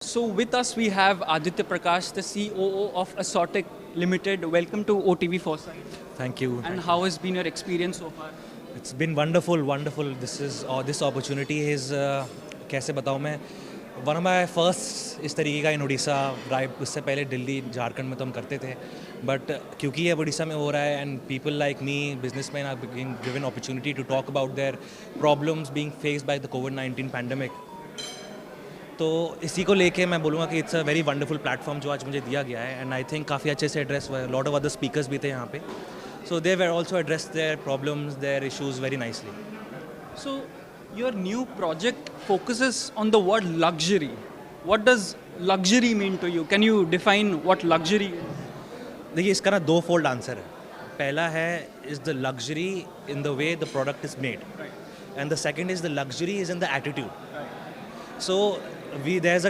So with us we have Aditya Prakash, the COO of Assortic Limited. Welcome to OTV Foresight. Thank you. And how has been your experience so far? It's been wonderful, wonderful. This opportunity is कैसे बताऊँ मैं one of my first इस तरीके का इन Orissa drive. उससे पहले दिल्ली झारखंड में तो हम करते थे, बट क्योंकि ये उड़ीसा में हो रहा है and people like me business man are being given opportunity to talk about their problems being faced by the कोविड-19 पैंडमिक. तो इसी को लेके मैं बोलूँगा कि it's a very wonderful platform जो आज मुझे दिया गया है एंड आई थिंक काफ़ी अच्छे से एड्रेस हुआ है. लॉट ऑफ अदर स्पीकर्स भी थे यहाँ पे, so they were also address their problems, their issues very nicely. So your new project focuses on the word luxury. What does luxury mean to you? Can you define what luxury is? देखिए, इसका ना दो fold answer है. पहला है is the luxury in the way the product is made, and the second is the luxury is in the attitude. So there's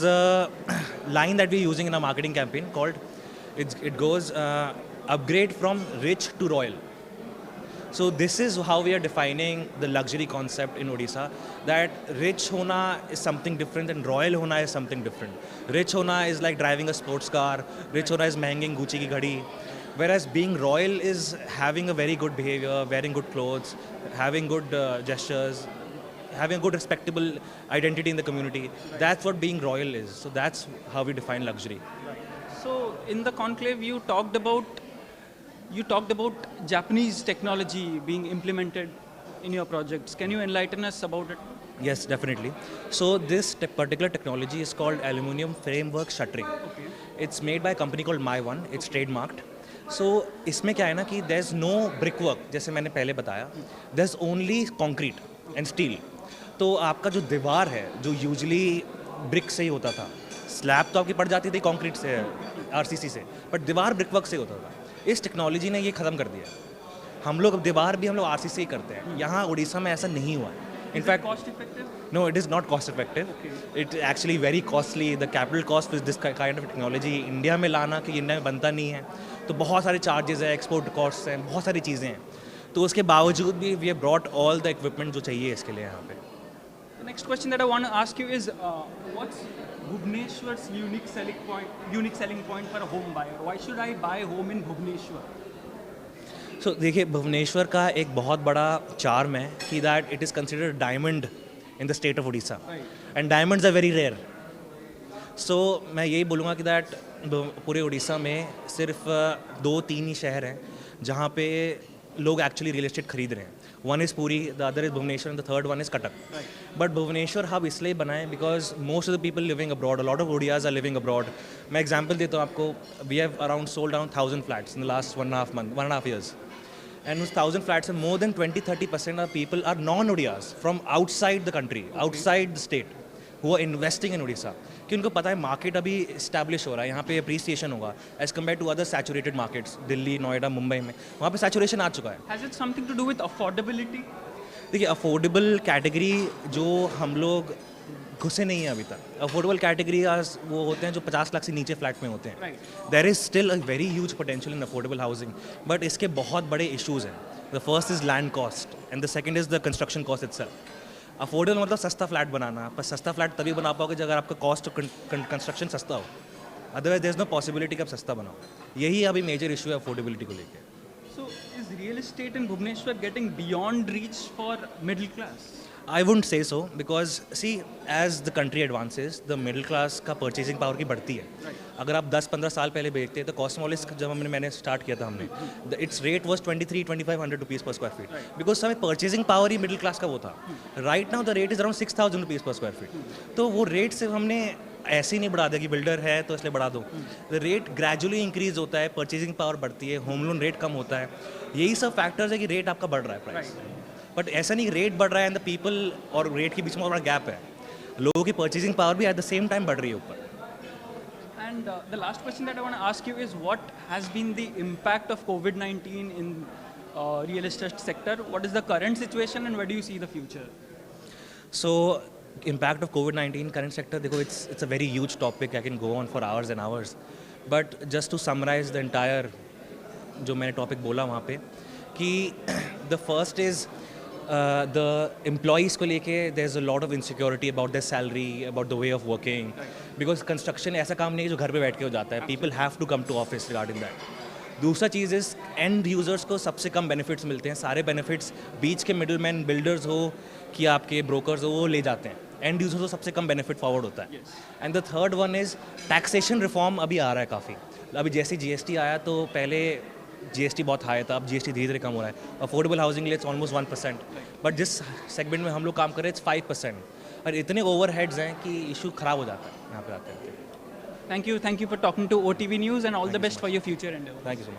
a line that we're using in our marketing campaign called it goes upgrade from rich to royal. So this is how we are defining the luxury concept in Odisha, that rich hona is something different and royal hona is something different. Rich hona is like driving a sports car, rich hona is महंगी Gucci की घड़ी, whereas being royal is having a very good behavior, wearing good clothes, having good gestures, having a good respectable identity in the community. That's what being royal is. So that's how we define luxury. So in the conclave you talked about Japanese technology being implemented in your projects. Can you enlighten us about it? Yes, definitely. So this particular technology is called aluminum framework shuttering. Okay. It's made by a company called My1. It's trademarked. So इसमें क्या है ना कि there's no brickwork, जैसे मैंने पहले बताया. There's only concrete and steel. तो आपका जो दीवार है, जो यूजली ब्रिक से ही होता था, स्लैब तो आपकी पड़ जाती थी कंक्रीट से, आरसीसी से, बट दीवार ब्रिकवर्क से होता था. इस टेक्नोलॉजी ने ये ख़त्म कर दिया. हम लोग अब दीवार भी हम लोग आरसीसी ही करते हैं. यहाँ उड़ीसा में ऐसा नहीं हुआ है. In fact Cost effective? No, it is not cost effective. It actually very costly. The capital cost with this kind of technology India में लाना, कि इंडिया में बनता नहीं है, तो बहुत सारे चार्जेस हैं, एक्सपोर्ट कॉस्ट हैं, बहुत सारी चीज़ें हैं. तो उसके बावजूद भी we have brought all the equipment जो चाहिए इसके लिए यहाँ पे. The next question that I want to ask you is, what's Bhubaneswar's unique selling point for a home buyer? Why should I buy a home in Bhubaneswar? सो देखिए, भुवनेश्वर का एक बहुत बड़ा चार्म है कि that it is considered diamond in the state of Orissa, and diamonds are very rare. So मैं यही बोलूँगा कि दैट पूरे उड़ीसा में सिर्फ 2-3 ही शहर हैं जहाँ पे लोग एक्चुअली रियल एस्टेट खरीद रहे हैं. One is Puri, the other is Bhubaneswar, and the third one is Cuttack. But Bhubaneswar hub इसलिए बना है because most of the people living abroad, a lot of Odias are living abroad. मैं एग्जाम्पल देता हूँ आपको. We have around sold around 1000 flats in the last 1.5 years. And उस 1000 flats में more than 20-30% of people are non-Odiyas from outside the country, outside the state, who are investing in Odisha. कि उनको पता है market अभी establish हो रहा है, यहाँ पे अप्रिसिएशन होगा as compare to other saturated markets. Delhi, Noida, Mumbai में वहाँ पे सैचुरेशन आ चुका है. Has it something to do with affordability? देखिए, अफोर्डेबल कैटेगरी जो हम लोग घुसे नहीं हैं अभी तक. अफोर्डेबल कैटेगरी वो होते हैं जो 50 लाख से नीचे फ्लैट में होते हैं. There is still a very huge potential in affordable housing, but इसके बहुत बड़े इशूज़ हैं. The first is land cost and the second is the construction cost itself. Affordable मतलब सस्ता फ्लैट बनाना, पर सस्ता फ्लैट तभी बना पाओगे अगर आपका कॉस्ट कंस्ट्रक्शन सस्ता हो. Otherwise there is no possibility कि आप सस्ता बनाओ. यही अभी मेजर इशू है अफोर्डेबिलिटी को लेकर. So is real estate in Bhubaneswar getting beyond reach for middle class? I wouldn't say so, because see, as the country advances, the middle class का purchasing power की बढ़ती है. अगर आप 10-15 साल पहले देखते हैं तो कॉस्मोलिस जब मैंने स्टार्ट किया था हमने, इट्स रेट वाज 23-2500 रुपीज़ पर स्क्वायर फीट, बिकॉज समय पर्चेसिंग पावर ही मिडिल क्लास का वो था. Right now the rate is around 6000 rupees पर स्क्वायर फीट. तो वो रेट से हमने ऐसे ही नहीं बढ़ा दिया कि बिल्डर है तो इसलिए बढ़ा दो. द रेट ग्रेजुअली इंक्रीज होता है, पर्चेसिंग पावर बढ़ती है, होम लोन रेट कम होता है. यही सब फैक्टर्स है कि रेट आपका बढ़ रहा है प्राइस. बट ऐसा नहीं रेट बढ़ रहा है एंड द पीपल और रेट के बीच में बड़ा गैप है. लोगों की पर्चेसिंग पावर भी एट द सेम टाइम बढ़ रही है ऊपर. And the last question that I want to ask you is, what has been the impact of COVID-19 in real estate sector? What is the current situation and where do you see the future? So impact of COVID-19 current sector, देखो, it's a very huge topic. I can go on for hours and hours. But just to summarize the entire जो मैंने topic बोला वहाँ पे, कि the first is the employees को लेके there is a lot of insecurity about their salary, about the way of working, because construction ऐसा काम नहीं है जो घर पे बैठ के हो जाता है. People have to come to office regarding that. दूसरा चीज़ इज़ एंड यूज़र्स को सबसे कम बेनिफिट्स मिलते हैं. सारे बेनिफिट्स बीच के मिडिल मैन बिल्डर्स हो कि आपके ब्रोकर्स हो वो ले जाते हैं. एंड यूज़र्स को सबसे कम बेनिफिट फॉरवर्ड होता है. And the third one is taxation reform अभी आ रहा है काफ़ी. अभी जैसे GST आया तो पहले GST बहुत हाई था, अब GST धीरे धीरे कम हो रहा है. अफोर्डेबल हाउसिंग लिए इट्स ऑलमोस्ट 1%, बट जिस सेगमेंट में हम लोग काम कर रहे हैं इट्स 5%. और इतने ओवरहेड्स हैं कि इशू ख़राब हो जाता है यहाँ पे आते हैं. Thank you for talking to OTV News and all the best for your future endeavors. Thank you so much.